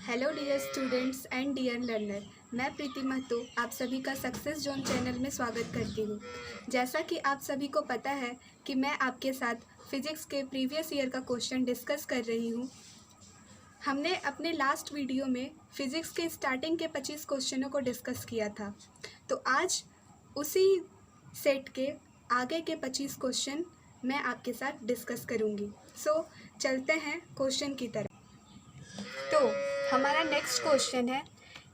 Hello dear students and dear learner, मैं प्रीति महतो आप सभी का सक्सेस जोन चैनल में स्वागत करती हूँ। जैसा कि आप सभी को पता है कि मैं आपके साथ फिजिक्स के प्रीवियस ईयर का क्वेश्चन डिस्कस कर रही हूँ। हमने अपने लास्ट वीडियो में फिजिक्स के स्टार्टिंग के 25 क्वेश्चनों को डिस्कस किया था, तो आज उसी सेट के आगे के 25 क्वेश्चन मैं आपके साथ डिस्कस करूँगी। सो चलते हैं क्वेश्चन की तरफ। तो हमारा नेक्स्ट क्वेश्चन है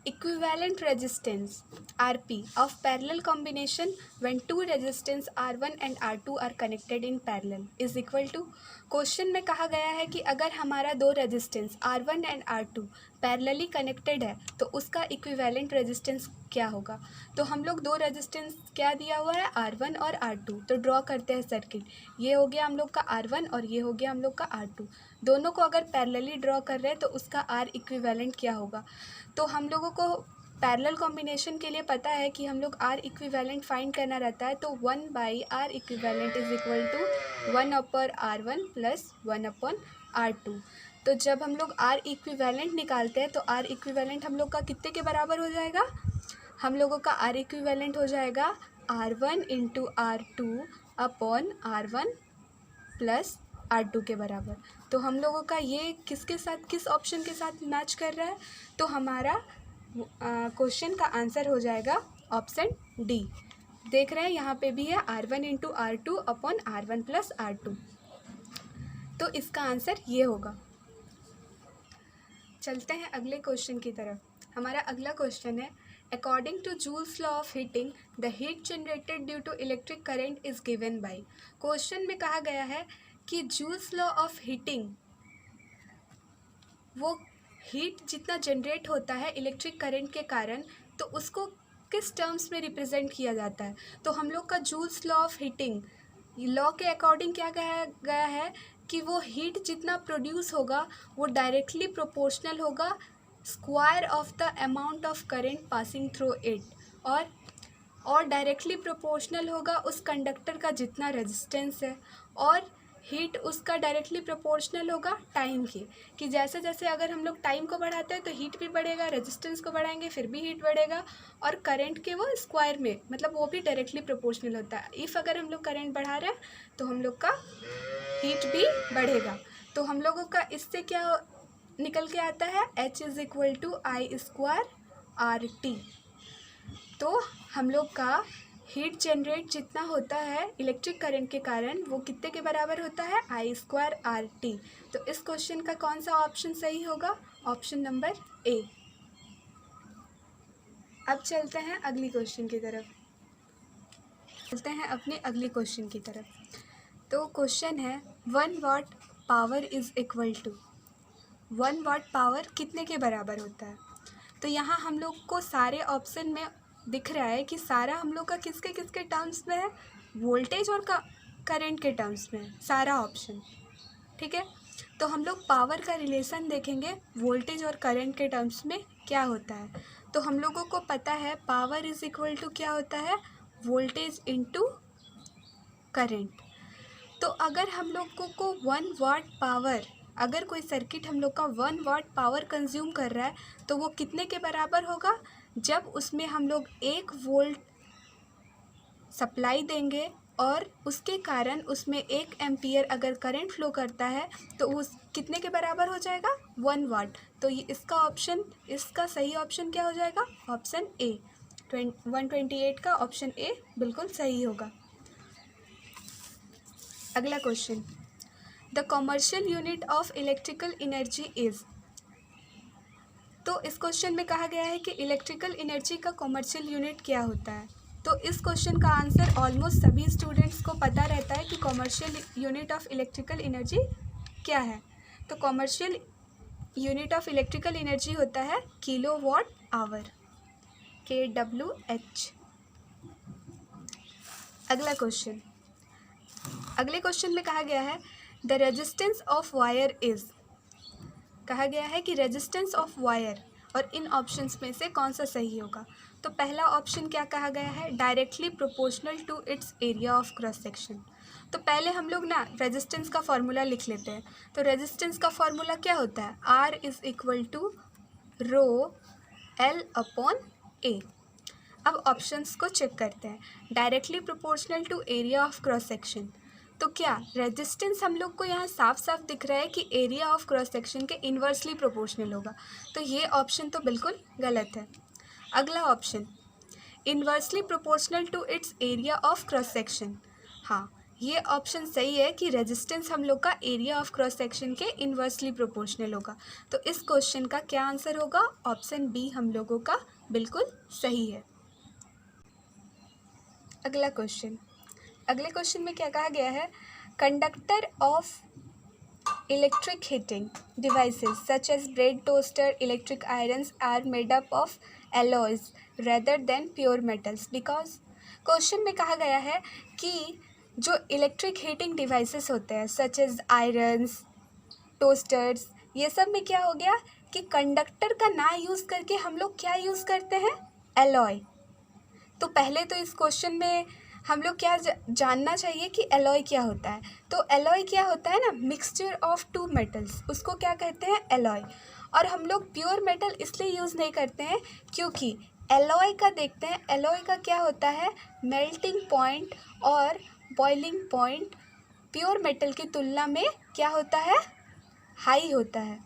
equivalent resistance Rp of parallel combination when two resistance R1 and R2 are connected in parallel is equal to। Question में कहा गया है कि अगर हमारा दो resistance R1 and R2 parallelly connected है तो उसका इक्विवेलेंट रेजिस्टेंस क्या होगा। तो हम लोग दो रेजिस्टेंस क्या दिया हुआ है R1 और R2, तो ड्रॉ करते हैं सर्किट। ये हो गया हम लोग का R1 और ये हो गया हम लोग का R2। दोनों को अगर पैरेलली ड्रॉ कर रहे हैं तो उसका R इक्विवेलेंट क्या होगा। तो हम लोगों को पैरेलल कॉम्बिनेशन के लिए पता है कि हम लोग R इक्विवेलेंट फाइंड करना रहता है, तो 1/R equivalent is equal to 1/R1 plus 1/R2। तो जब हम लोग R इक्विवेलेंट निकालते हैं तो R इक्विवेलेंट हम लोग का कितने के बराबर हो जाएगा। हम लोगों का R इक्विवेलेंट हो जाएगा R1 into R2 upon R1 plus R2 के बराबर। तो हम लोगों का ये किसके साथ, किस ऑप्शन के साथ मैच कर रहा है। तो हमारा क्वेश्चन का आंसर हो जाएगा ऑप्शन डी। देख रहे हैं यहाँ पे भी है R1 into R2 upon R1 plus R2, तो इसका आंसर ये होगा। चलते हैं अगले क्वेश्चन की तरफ। हमारा अगला क्वेश्चन है according to Joule's law of heating the heat generated due to electric current is given by. Question में कहा गया है कि जूल्स लॉ ऑफ हीटिंग, वो हीट जितना जनरेट होता है इलेक्ट्रिक करंट के कारण, तो उसको किस टर्म्स में रिप्रेजेंट किया जाता है। तो हम लोग का joules law of heating law के अकॉर्डिंग क्या कहा गया है कि वो हीट जितना प्रोड्यूस होगा वो डायरेक्टली प्रोपोर्शनल होगा square of the amount of current passing through it, और डायरेक्टली प्रोपोर्शनल होगा उस कंडक्टर का जितना रेजिस्टेंस है, और हीट उसका डायरेक्टली प्रोपोर्शनल होगा टाइम के, कि जैसे जैसे अगर हम लोग टाइम को बढ़ाते हैं तो हीट भी बढ़ेगा, रेजिस्टेंस को बढ़ाएंगे फिर भी हीट बढ़ेगा, और करंट के वो स्क्वायर में, मतलब वो भी डायरेक्टली प्रोपोर्शनल होता है। इफ़ अगर हम लोग करंट बढ़ा रहे हैं तो हम लोग का हीट भी बढ़ेगा। तो हम लोगों का इससे क्या निकल के आता है, H is equal to I square RT। तो हम लोग का हीट जनरेट जितना होता है इलेक्ट्रिक करंट के कारण वो कितने के बराबर होता है, आई स्क्वायर RT। तो इस क्वेश्चन का कौन सा ऑप्शन सही होगा, ऑप्शन नंबर ए। अब चलते हैं अगली क्वेश्चन की तरफ। तो क्वेश्चन है 1 watt power is equal to, 1 watt power कितने के बराबर होता है। तो यहाँ हम लोग को सारे ऑप्शन में दिख रहा है कि सारा हम लोग का किसके किसके टर्म्स में है, वोल्टेज और करंट के टर्म्स में है सारा ऑप्शन, ठीक है। तो हम लोग पावर का रिलेशन देखेंगे वोल्टेज और करंट के टर्म्स में क्या होता है। तो हम लोगों को पता है पावर इज इक्वल टू क्या होता है, वोल्टेज इंटू करंट। तो अगर हम लोगों को 1 वाट पावर, अगर कोई सर्किट हम लोग का 1 वाट पावर कंज्यूम कर रहा है तो वो कितने के बराबर होगा, जब उसमें हम लोग 1 वोल्ट सप्लाई देंगे और उसके कारण उसमें 1 एम्पियर अगर करंट फ्लो करता है तो उस कितने के बराबर हो जाएगा, 1 वाट। तो ये इसका सही ऑप्शन क्या हो जाएगा, ऑप्शन ए। 128 का ऑप्शन ए बिल्कुल सही होगा। अगला question, the commercial unit of electrical energy is. तो इस क्वेश्चन में कहा गया है कि इलेक्ट्रिकल एनर्जी का कॉमर्शियल यूनिट क्या होता है। तो इस क्वेश्चन का आंसर ऑलमोस्ट सभी स्टूडेंट्स को पता रहता है कि commercial unit of electrical energy क्या है। तो commercial unit of electrical energy होता है किलोवाट आवर, kWh। अगले क्वेश्चन में कहा गया है the resistance of wire is. कहा गया है कि रेजिस्टेंस ऑफ वायर, और इन ऑप्शंस में से कौन सा सही होगा। तो पहला ऑप्शन क्या कहा गया है, directly proportional to its area of cross section. तो पहले हम लोग ना रेजिस्टेंस का फॉर्मूला लिख लेते हैं। तो रेजिस्टेंस का फॉर्मूला क्या होता है, R is equal to rho L upon A. अब ऑप्शंस को चेक करते हैं। Directly proportional to area of cross section, तो क्या रेजिस्टेंस हम लोग को यहाँ साफ साफ दिख रहा है कि एरिया ऑफ क्रॉस सेक्शन के इन्वर्सली प्रोपोर्शनल होगा, तो ये ऑप्शन तो बिल्कुल गलत है। अगला option inversely proportional to its area of cross section, हाँ ये ऑप्शन सही है कि रेजिस्टेंस हम लोग का एरिया ऑफ क्रॉस सेक्शन के इन्वर्सली प्रोपोर्शनल होगा। तो इस क्वेश्चन का क्या आंसर होगा? ऑप्शन बी हम लोगों का बिल्कुल सही है। अगले क्वेश्चन में क्या कहा गया है? Conductor of electric heating devices such as bread, toaster, electric irons are made up of alloys rather than pure metals because. Question में कहा गया है कि जो इलेक्ट्रिक हीटिंग डिवाइसेस होते हैं सच एज आयरन्स, टोस्टर्स, ये सब में क्या हो गया कि कंडक्टर का ना यूज़ करके हम लोग क्या यूज़ करते हैं? एलॉय। तो पहले तो इस क्वेश्चन में हम लोग क्या जानना चाहिए कि एलॉय क्या होता है। तो एलॉय क्या होता है ना, मिक्सचर ऑफ टू मेटल्स, उसको क्या कहते हैं? एलॉय। और हम लोग प्योर मेटल इसलिए यूज़ नहीं करते हैं क्योंकि एलॉय का देखते हैं, एलॉय का क्या होता है? मेल्टिंग पॉइंट और बॉइलिंग पॉइंट प्योर मेटल की तुलना में क्या होता है? हाई होता है।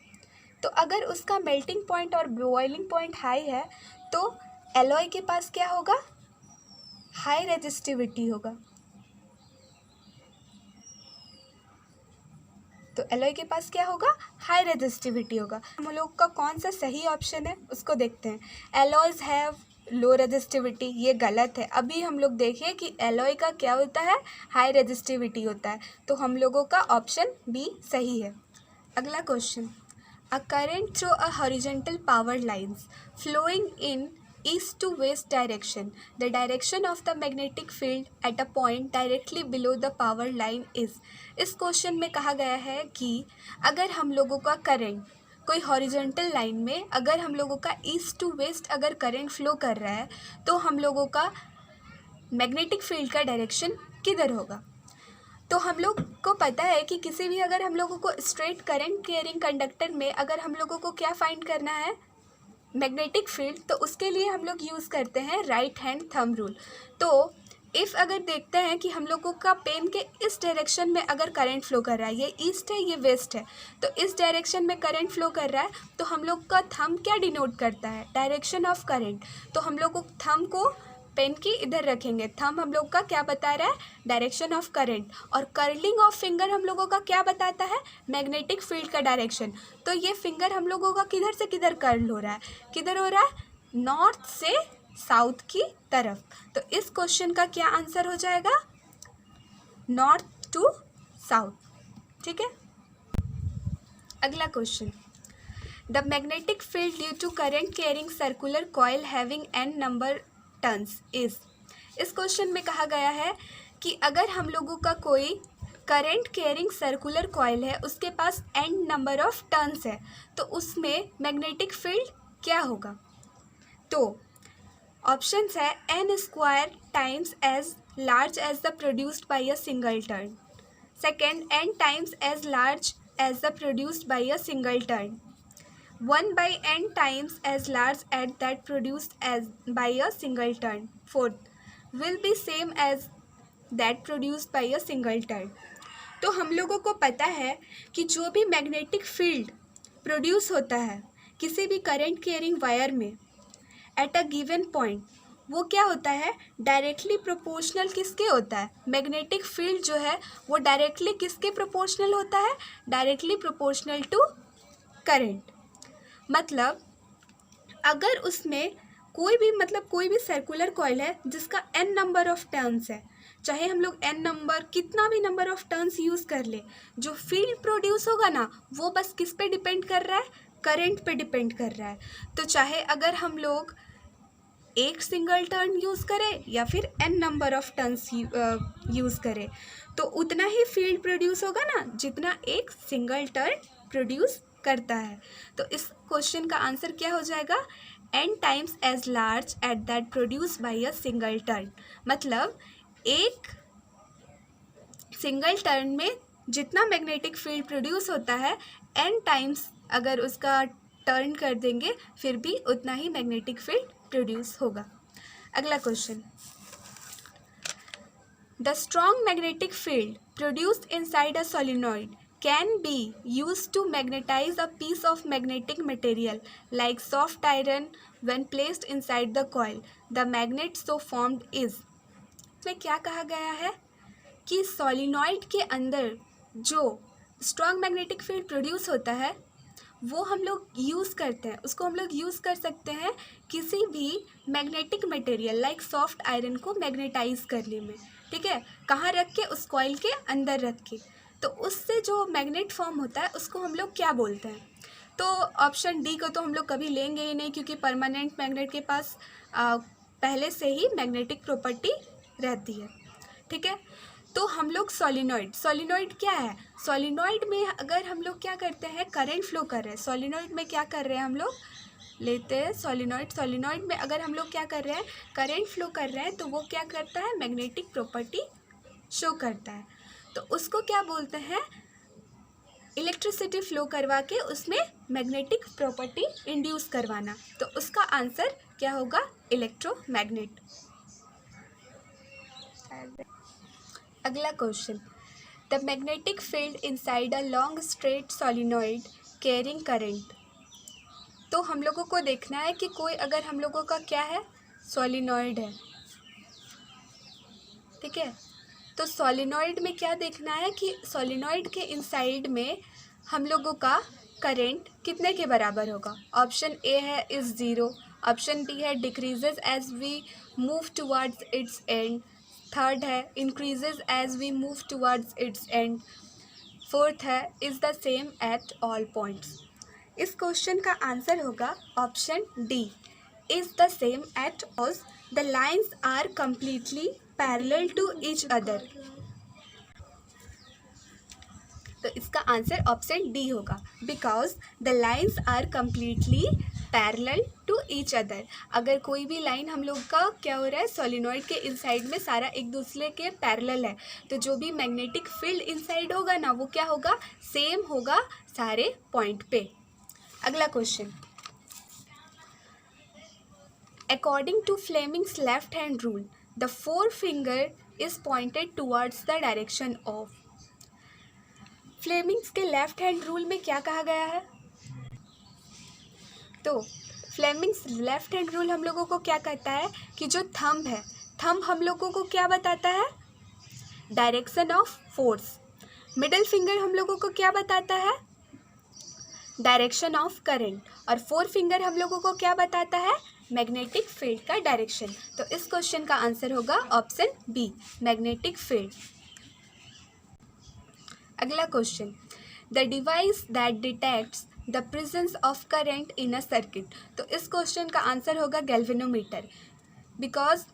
तो अगर उसका मेल्टिंग पॉइंट और बॉइलिंग पॉइंट हाई है तो एलॉय के पास क्या होगा? हाई रेजिस्टिविटी होगा। तो एलॉय के पास क्या होगा? हाई रेजिस्टिविटी होगा। हम लोग का कौन सा सही ऑप्शन है उसको देखते हैं। एलॉयज हैव लो रेजिस्टिविटी, ये गलत है। अभी हम लोग देखिए कि एलॉय का क्या होता है? हाई रेजिस्टिविटी होता है। तो हम लोगों का ऑप्शन बी सही है। अगला question, a current through a horizontal power lines flowing in east to west direction, the direction of the magnetic field at a point directly below the power line is। इस question में कहा गया है कि अगर हम लोगों का करंट कोई हॉरिजॉन्टल लाइन में अगर हम लोगों का ईस्ट टू वेस्ट अगर करंट फ्लो कर रहा है तो हम लोगों का मैग्नेटिक फील्ड का डायरेक्शन किधर होगा? तो हम लोग को पता है कि किसी भी अगर हम लोगों को स्ट्रेट करंट कैरिंग कंडक्टर में अगर हम लोगों को क्या फाइंड करना है? मैग्नेटिक फील्ड, तो उसके लिए हम लोग यूज़ करते हैं राइट हैंड थंब रूल। तो इफ़ अगर देखते हैं कि हम लोगों का पेन के इस डायरेक्शन में अगर करंट फ्लो कर रहा है, ये ईस्ट है ये वेस्ट है, तो इस डायरेक्शन में करंट फ्लो कर रहा है, तो हम लोग का थंब क्या डिनोट करता है? Direction of current. तो हम लोग को थंब को पेन की इधर रखेंगे, थंब हम लोग का क्या बता रहा है? Direction of current. और कर्लिंग ऑफ फिंगर हम लोगों का क्या बताता है? मैग्नेटिक फील्ड का डायरेक्शन। तो ये फिंगर हम लोगों का किधर से किधर कर्ल हो रहा है? किधर हो रहा है? नॉर्थ से साउथ की तरफ। तो इस क्वेश्चन का क्या आंसर हो जाएगा? North to south. ठीक है। अगला question, the magnetic field due to current carrying circular coil having N number turns is. इस क्वेश्चन में कहा गया है कि अगर हम लोगों का कोई करंट कैरिंग सर्कुलर कॉइल है, उसके पास एन नंबर ऑफ टर्न्स है, तो उसमें मैग्नेटिक फील्ड क्या होगा? तो ऑप्शंस है n square times as large as the produced by a single turn, second n times as large as the produced by a single turn, 1 by n times as large as that produced as by a single turn, fourth will be same as that produced by a single turn। तो हम लोगों को पता है कि जो भी magnetic field produce होता है किसी भी करंट कैरिंग वायर में एट अ गिवन पॉइंट, वो क्या होता है? डायरेक्टली प्रोपोर्शनल किसके होता है? मैग्नेटिक फील्ड जो है वो डायरेक्टली किसके प्रोपोर्शनल होता है? Directly proportional to current. मतलब अगर उसमें कोई भी सर्कुलर कॉइल है जिसका n नंबर ऑफ टर्न्स है, चाहे हम लोग n नंबर कितना भी नंबर ऑफ टर्न्स यूज़ कर ले, जो फील्ड प्रोड्यूस होगा ना वो बस किस पे डिपेंड कर रहा है? करंट पे डिपेंड कर रहा है। तो चाहे अगर हम लोग एक सिंगल टर्न यूज़ करें या फिर n number of turns use करें, तो उतना ही फील्ड प्रोड्यूस होगा ना जितना एक सिंगल टर्न प्रोड्यूस करता है। तो इस क्वेश्चन का आंसर क्या हो जाएगा? n times as large at that produce by a single turn. मतलब एक सिंगल टर्न में जितना मैग्नेटिक फील्ड प्रोड्यूस होता है n टाइम्स अगर उसका टर्न कर देंगे फिर भी उतना ही मैग्नेटिक फील्ड प्रोड्यूस होगा। अगला question, the strong magnetic field produced inside a solenoid can be used to magnetize a piece of magnetic material like soft iron when placed inside the coil. The magnet so formed is, इसमें क्या कहा गया है कि solenoid के अंदर जो strong magnetic field produce होता है वो हम लोग यूज़ करते हैं, उसको हम लोग यूज़ कर सकते हैं किसी भी magnetic material like soft iron को मैग्नेटाइज करने में। ठीक है, कहाँ रख के? उस कॉइल के अंदर रख के। तो उससे जो मैग्नेट फॉर्म होता है उसको हम लोग क्या बोलते हैं? तो ऑप्शन डी को तो हम लोग कभी लेंगे ही नहीं, क्योंकि परमानेंट मैग्नेट के पास पहले से ही मैग्नेटिक प्रॉपर्टी रहती है। ठीक है, तो हम लोग सोलिनॉइड क्या है? सोलिनॉइड में अगर हम लोग क्या करते हैं, करंट फ्लो कर रहे हैं। सोलिनॉइड में क्या कर रहे हैं हम लोग, लेते हैं सोलिनॉइड में अगर हम लोग क्या कर रहे हैं, करंट फ्लो कर रहे हैं, तो वो क्या करता है, मैग्नेटिक प्रॉपर्टी शो करता है। तो उसको क्या बोलते हैं, इलेक्ट्रिसिटी फ्लो करवा के उसमें मैग्नेटिक प्रॉपर्टी इंड्यूस करवाना। तो उसका आंसर क्या होगा, इलेक्ट्रोमैग्नेट। अगला question, the magnetic field inside a long straight solenoid carrying current. तो हम लोगों को देखना है कि कोई अगर हम लोगों का क्या है, सोलिनॉइड है। ठीक है, तो सोलिनॉइड में क्या देखना है कि सोलिनॉइड के इनसाइड में हम लोगों का करंट कितने के बराबर होगा। ऑप्शन ए है इज़ ज़ीरो, ऑप्शन बी है decreases as we move towards its end, third है increases as we move towards its end, fourth है is the same at all points. इस क्वेश्चन का आंसर होगा option D, is the same at all the lines are completely parallel to each other. तो इसका answer option D होगा, because the lines are completely parallel to each other. अगर कोई भी line हम लोग का क्या हो रहा है, सोलिनॉइड के इनसाइड में सारा एक दूसरे के पैरेलल है, तो जो भी मैग्नेटिक फील्ड इनसाइड होगा ना वो क्या होगा, सेम होगा सारे पॉइंट पे। अगला question, according to Fleming's left hand rule the forefinger is pointed towards the direction of। Fleming's के लेफ्ट हैंड रूल में क्या कहा गया है, तो फ्लेमिंग्स लेफ्ट हैंड रूल हम लोगों को क्या कहता है कि जो थंब है, थंब हम लोगों को क्या बताता है, direction of force. Middle finger हम लोगों को क्या बताता है, डायरेक्शन ऑफ करंट। और फोर फिंगर हम लोगों को क्या बताता है, मैग्नेटिक फील्ड का डायरेक्शन। तो इस क्वेश्चन का आंसर होगा ऑप्शन बी, मैग्नेटिक फील्ड। अगला question, the device that detects the presence of current in a circuit. तो इस क्वेश्चन का आंसर होगा galvanometer, because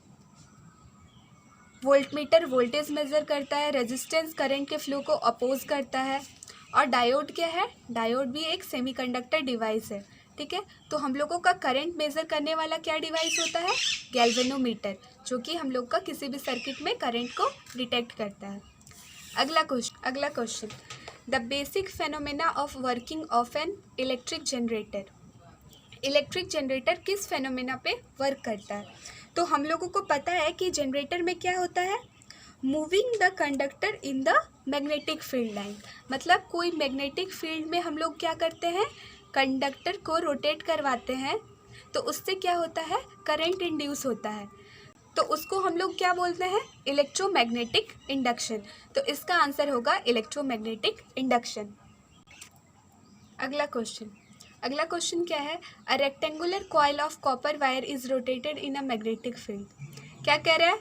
voltmeter voltage measure करता है, रेजिस्टेंस करंट के फ्लो को अपोज करता है, और डायोड क्या है, डायोड भी एक सेमीकंडक्टर डिवाइस है। ठीक है, तो हम लोगों का करंट मेज़र करने वाला क्या डिवाइस होता है, गैल्वेनोमीटर, जो कि हम लोग का किसी भी सर्किट में करंट को डिटेक्ट करता है। अगला question, the basic phenomena of working of an electric generator. Electric generator किस फेनोमेना पे वर्क करता है? तो हम लोगों को पता है कि जनरेटर में क्या होता है, moving the conductor in the magnetic field line. मतलब कोई मैग्नेटिक फील्ड में हम लोग क्या करते हैं, कंडक्टर को रोटेट करवाते हैं, तो उससे क्या होता है, करंट इंड्यूस होता है। तो उसको हम लोग क्या बोलते हैं, इलेक्ट्रोमैग्नेटिक इंडक्शन। तो इसका आंसर होगा इलेक्ट्रोमैग्नेटिक इंडक्शन। अगला क्वेश्चन क्या है, अ rectangular coil of copper wire is rotated in a magnetic field. क्या कह रहा है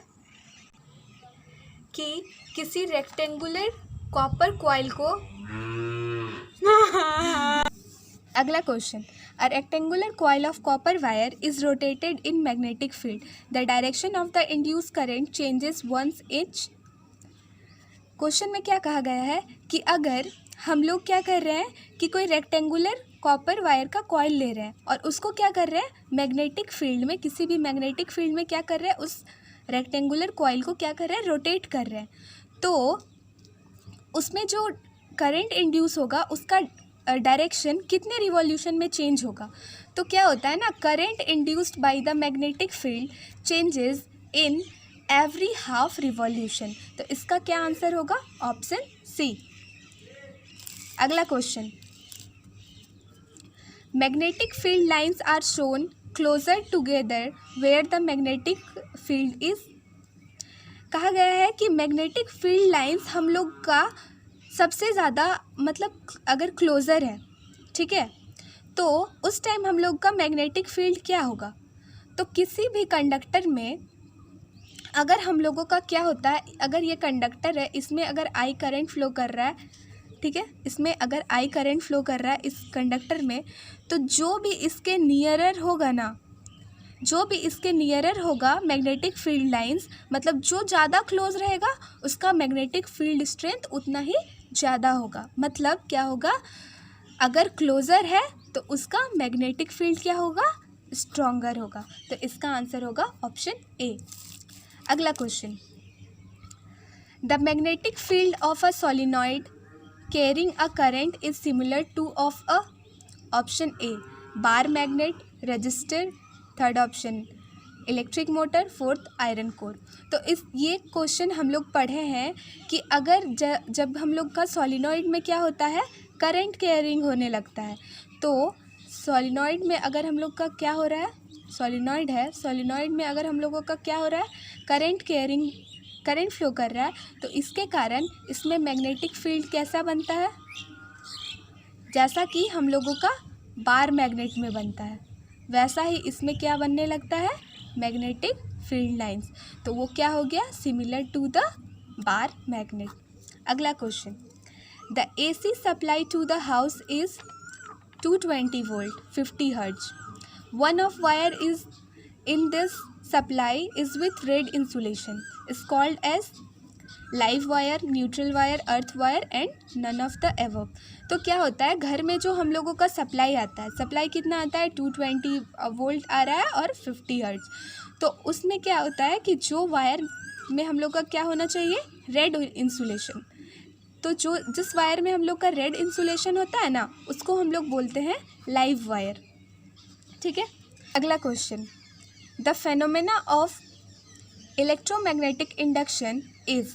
कि किसी रेक्टेंगुलर कॉपर कॉइल को अगला question, a rectangular coil of copper wire is rotated in magnetic field, the direction of the induce current changes once each. Question में क्या कहा गया है कि अगर हम लोग क्या कर रहे हैं कि कोई रेक्टेंगुलर कॉपर वायर का कॉइल ले रहे हैं और उसको क्या कर रहे हैं, मैग्नेटिक फील्ड में, किसी भी मैग्नेटिक फील्ड में क्या कर रहे हैं, उस रेक्टेंगुलर कॉइल को क्या कर रहे हैं, रोटेट कर रहे हैं, तो उसमें जो करंट इंड्यूस होगा उसका डायरेक्शन कितने रिवॉल्यूशन में चेंज होगा? तो क्या होता है ना, current induced by the magnetic field changes in every half revolution. तो इसका क्या आंसर होगा? Option C. अगला question, magnetic field lines are shown closer together where the magnetic field is. कहा गया है कि मैग्नेटिक फील्ड लाइंस हम लोग का सबसे ज़्यादा मतलब अगर क्लोज़र है, ठीक है, तो उस टाइम हम लोग का मैग्नेटिक फील्ड क्या होगा? तो किसी भी कंडक्टर में अगर हम लोगों का क्या होता है, अगर ये कंडक्टर है, इसमें अगर आई करंट फ्लो कर रहा है, ठीक है, इसमें अगर आई करंट फ्लो कर रहा है इस कंडक्टर में, तो जो भी इसके नियरर होगा ना, जो भी इसके नियरर होगा मैग्नेटिक फील्ड लाइंस, मतलब जो ज़्यादा क्लोज रहेगा उसका मैग्नेटिक फील्ड स्ट्रेंथ उतना ही ज़्यादा होगा। मतलब क्या होगा, अगर क्लोज़र है तो उसका मैग्नेटिक फील्ड क्या होगा? स्ट्रॉन्गर होगा। तो इसका आंसर होगा ऑप्शन ए। अगला question, the magnetic field of a solenoid carrying a current is similar two of a. Option A bar magnet, register, third option electric motor, fourth iron core. तो ये question हम लोग पढ़े हैं कि अगर जब हम लोग का सोलिनॉइड में क्या होता है, करंट कैरिंग होने लगता है, तो सोलिनॉइड में अगर हम लोग का क्या हो रहा है, सोलिनॉइड है, सोलिनॉइड में अगर हम लोगों का क्या हो रहा है, करंट फ्लो कर रहा है, तो इसके कारण इसमें मैग्नेटिक फील्ड कैसा बनता है? जैसा कि हम लोगों का बार मैग्नेट में बनता है, वैसा ही इसमें क्या बनने लगता है? Magnetic field lines. तो वो क्या हो गया? Similar to the bar magnet. अगला question, the AC supply to the house is 220 volt 50 hertz. One of wire is in this supply is with red insulation is called as live wire, neutral wire, earth wire and none of the above. तो क्या होता है, घर में जो हम लोगों का सप्लाई आता है, सप्लाई कितना आता है? 220 वोल्ट आ रहा है और 50 हर्ट्ज। तो उसमें क्या होता है कि जो वायर में हम लोग का क्या होना चाहिए? Red insulation. तो जिस वायर में हम लोग का रेड इंसुलेशन होता है ना, उसको हम लोग बोलते हैं लाइव वायर, ठीक है। अगला question, the phenomena of electromagnetic induction is.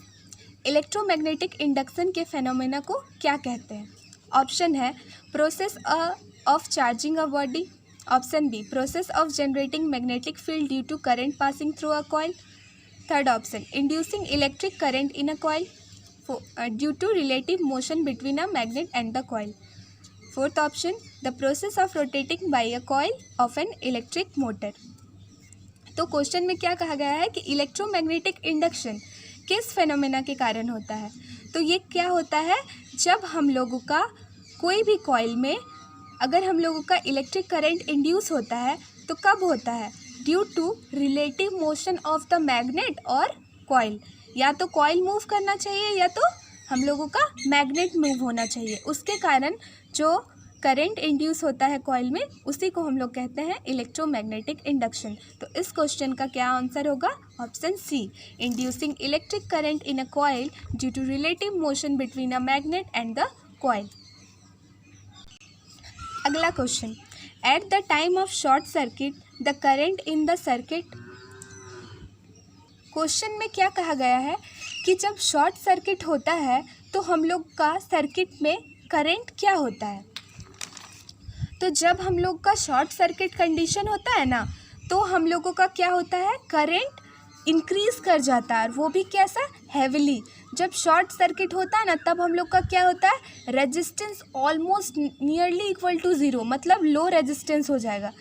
Electromagnetic induction के फेनोमेना को क्या कहते हैं? ऑप्शन है process of charging a body, option B process of generating magnetic field due to current passing through a coil, third option inducing electric current in a coil due to relative motion between a magnet and the coil, fourth option the process of rotating by a coil of an electric motor. तो question में क्या कहा गया है कि electromagnetic induction किस phenomena के कारण होता है? तो ये क्या होता है, जब हम लोगों का कोई भी कॉइल में अगर हम लोगों का इलेक्ट्रिक करंट इंड्यूस होता है, तो कब होता है? Due to relative motion of the magnet और कॉइल। या तो कॉइल मूव करना चाहिए या तो हम लोगों का मैग्नेट मूव होना चाहिए, उसके कारण जो करंट इंड्यूस होता है कॉइल में, उसी को हम लोग कहते हैं इलेक्ट्रोमैग्नेटिक इंडक्शन। तो इस क्वेश्चन का क्या आंसर होगा? Option C, inducing electric current in a coil due to relative motion between a magnet and the coil. अगला question, at the time of short circuit the current in the circuit. Question में क्या कहा गया है कि जब short circuit होता है तो हम लोग का सर्किट में करंट क्या होता है? तो जब हम लोग का शॉर्ट सर्किट कंडीशन होता है ना, तो हम लोगों का क्या होता है? करंट इंक्रीज कर जाता है, और वो भी कैसा? हैविली। जब शॉर्ट सर्किट होता है ना, तब हम लोग का क्या होता है? Resistance almost nearly equal to zero, मतलब लो रेजिस्टेंस हो जाएगा।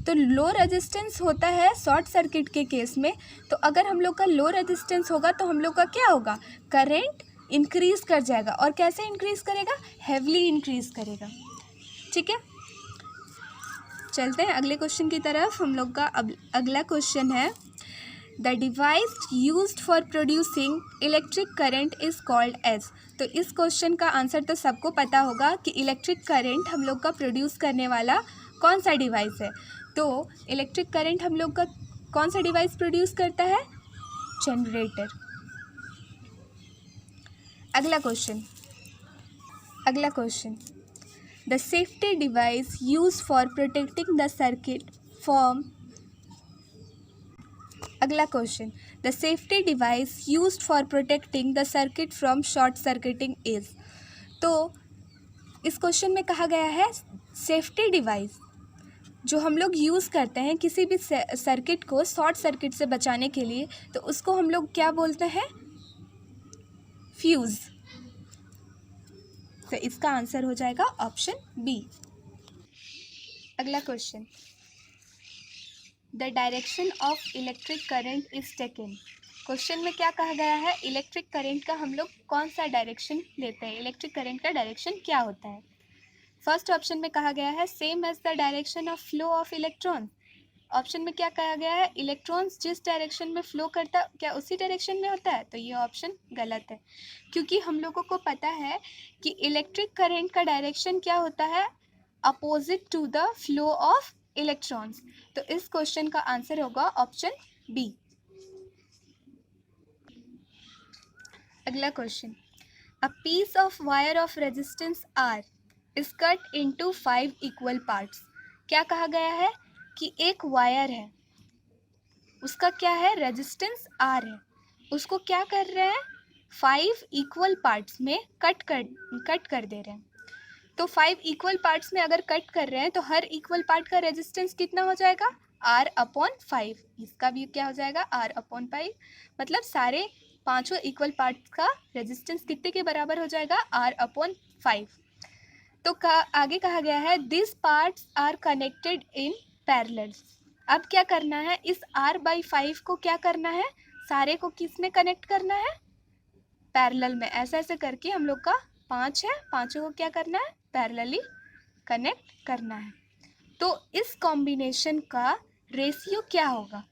तो लो रेजिस्टेंस होता है शॉर्ट सर्किट के केस में। तो अगर हम लोग का लो रेजिस्टेंस होगा तो हम लोग का क्या होगा? करंट इंक्रीज कर जाएगा। और कैसे इंक्रीज करेगा? हैविली इंक्रीज करेगा, ठीक है। चलते हैं अगले क्वेश्चन की तरफ। हम लोग का अगला क्वेश्चन है, the device used for producing electric current is called as. तो इस क्वेश्चन का आंसर तो सबको पता होगा कि इलेक्ट्रिक करंट हम लोग का प्रोड्यूस करने वाला कौन सा डिवाइस है। तो इलेक्ट्रिक करंट हम लोग का कौन सा डिवाइस प्रोड्यूस करता है? जनरेटर। अगला question, the safety device use for protecting the circuit from. अगला question, the safety device use for protecting the circuit from short circuiting is. तो इस क्वेश्चन में कहा गया है सेफ्टी डिवाइस जो हम लोग यूज़ करते हैं किसी भी सर्किट को शॉर्ट सर्किट से बचाने के लिए, तो उसको हम लोग क्या बोलते हैं, फ्यूज़। तो इसका आंसर हो जाएगा ऑप्शन बी। अगला question, the direction of electric current is taken. Question में क्या कहा गया है, इलेक्ट्रिक करंट का हम लोग कौन सा डायरेक्शन लेते हैं, इलेक्ट्रिक करंट का डायरेक्शन क्या होता है। फर्स्ट ऑप्शन में कहा गया है same as the direction of flow of electron. Option में क्या कहा गया है, इलेक्ट्रॉन्स जिस डायरेक्शन में फ्लो करता है क्या उसी डायरेक्शन में होता है, तो ये ऑप्शन गलत है, क्योंकि हम लोगों को पता है कि इलेक्ट्रिक करंट का डायरेक्शन क्या होता है, opposite to the flow of electrons. तो इस क्वेश्चन का आंसर होगा ऑप्शन बी। अगला question, a piece of wire of resistance R is cut into 5 equal parts. क्या कहा गया है कि एक वायर है, उसका क्या है, रेजिस्टेंस आर है, उसको क्या कर रहे हैं, 5 इक्वल पार्ट्स में कट कर दे रहे हैं। तो 5 इक्वल पार्ट्स में अगर कट कर रहे हैं तो हर इक्वल पार्ट का रेजिस्टेंस कितना हो जाएगा, R अपॉन 5। इसका भी क्या हो जाएगा, R अपॉन 5, मतलब सारे पांचों इक्वल पार्ट्स का रेजिस्टेंस कितने के बराबर हो जाएगा, R अपॉन 5। तो आगे कहा गया है this parts are connected in parallel. अब क्या करना है, इस R/5 को क्या करना है, सारे को किस में कनेक्ट करना है, पैरेलल में। ऐसे ऐसे करके हम लोग का 5 है, पांचों को क्या करना है, पैरेलली कनेक्ट करना है। तो इस कॉम्बिनेशन का रेशियो क्या होगा,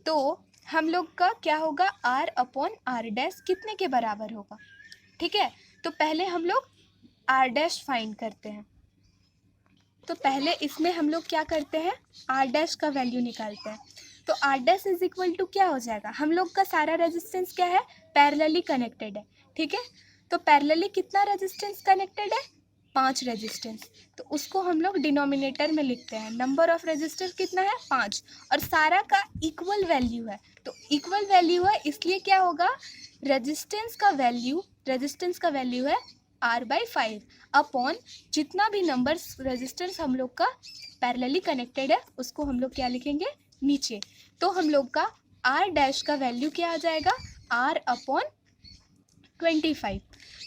तो हम लोग का क्या होगा, R अपॉन R डैश कितने के बराबर होगा। ठीक है, तो पहले हम लोग R डैश फाइंड करते हैं। तो पहले इसमें हम लोग क्या करते हैं, R डैश का वैल्यू निकालते हैं। तो R dash is equal to क्या हो जाएगा, हम लोग का सारा रेजिस्टेंस क्या है, पैरेलली कनेक्टेड है। ठीक है, तो पैरेलली कितना रेजिस्टेंस कनेक्टेड है, 5 रेजिस्टेंस। तो उसको हम लोग डिनोमिनेटर में लिखते हैं, नंबर ऑफ रेजिस्टेंस कितना है, 5, और सारा का इक्वल वैल्यू है। तो इक्वल वैल्यू है इसलिए क्या होगा, रेजिस्टेंस का वैल्यू है R/5 अपॉन जितना भी नंबर्स रेजिस्टेंस हम लोग का पैरेलली कनेक्टेड है उसको हम लोग क्या लिखेंगे, नीचे। तो हम लोग का R डैश का वैल्यू क्या आ जाएगा, R अपॉन 25।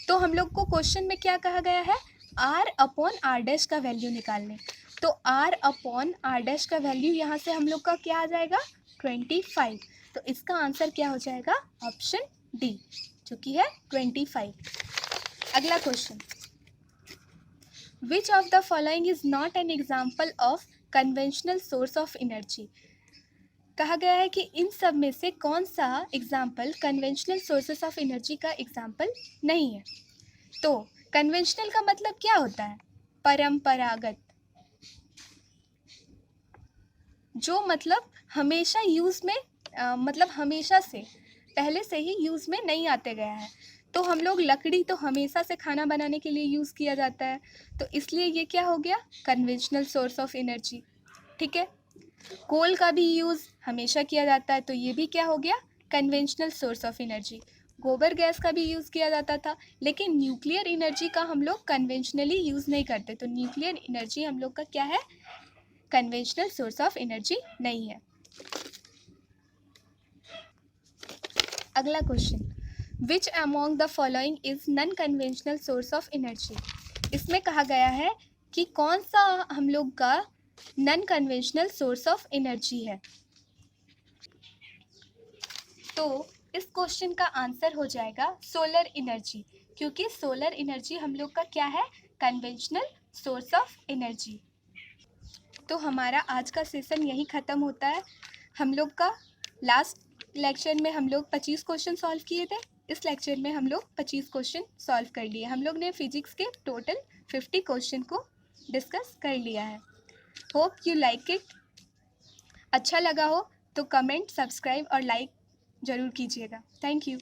तो हम लोग को क्वेश्चन में क्या कहा गया है, R अपॉन R डैश का वैल्यू निकालने। तो R अपॉन R डैश का वैल्यू यहाँ से हम लोग का क्या आ जाएगा, 25। तो इसका आंसर क्या हो जाएगा, ऑप्शन डी, जो कि है 25। अगला question, which of the following is not an example of conventional source of energy. कहा गया है कि इन सब में से कौन सा example conventional sources of energy का एग्जाम्पल नहीं है। तो कन्वेंशनल का मतलब क्या होता है, परंपरागत, जो मतलब हमेशा यूज़ में मतलब हमेशा से पहले से ही यूज़ में नहीं आते गया है। तो हम लोग लकड़ी तो हमेशा से खाना बनाने के लिए यूज़ किया जाता है, तो इसलिए ये क्या हो गया, कन्वेंशनल सोर्स ऑफ एनर्जी। ठीक है, कोल का भी यूज़ हमेशा किया जाता है, तो ये भी क्या हो गया, कन्वेंशनल सोर्स ऑफ एनर्जी। गोबर गैस का भी यूज़ किया जाता था, लेकिन न्यूक्लियर एनर्जी का हम लोग कन्वेंशनली यूज़ नहीं करते, तो न्यूक्लियर एनर्जी हम लोग का क्या है, कन्वेंशनल सोर्स ऑफ एनर्जी नहीं है। अगला question, which among the following is non conventional source of energy. इसमें कहा गया है कि कौन सा हम लोग का non conventional source of energy है। तो इस क्वेश्चन का आंसर हो जाएगा सोलर एनर्जी, क्योंकि सोलर एनर्जी हम लोग का क्या है, कन्वेंशनल सोर्स ऑफ एनर्जी। तो हमारा आज का सेशन यही ख़त्म होता है। हम लोग का लास्ट लेक्चर में हम लोग 25 क्वेश्चन सॉल्व किए थे, इस लेक्चर में हम लोग 25 क्वेश्चन सॉल्व कर लिए। हम लोग ने फिजिक्स के टोटल 50 क्वेश्चन को डिस्कस कर लिया है। Hope you like it. अच्छा लगा हो तो कमेंट, सब्सक्राइब और लाइक ज़रूर कीजिएगा। Thank you.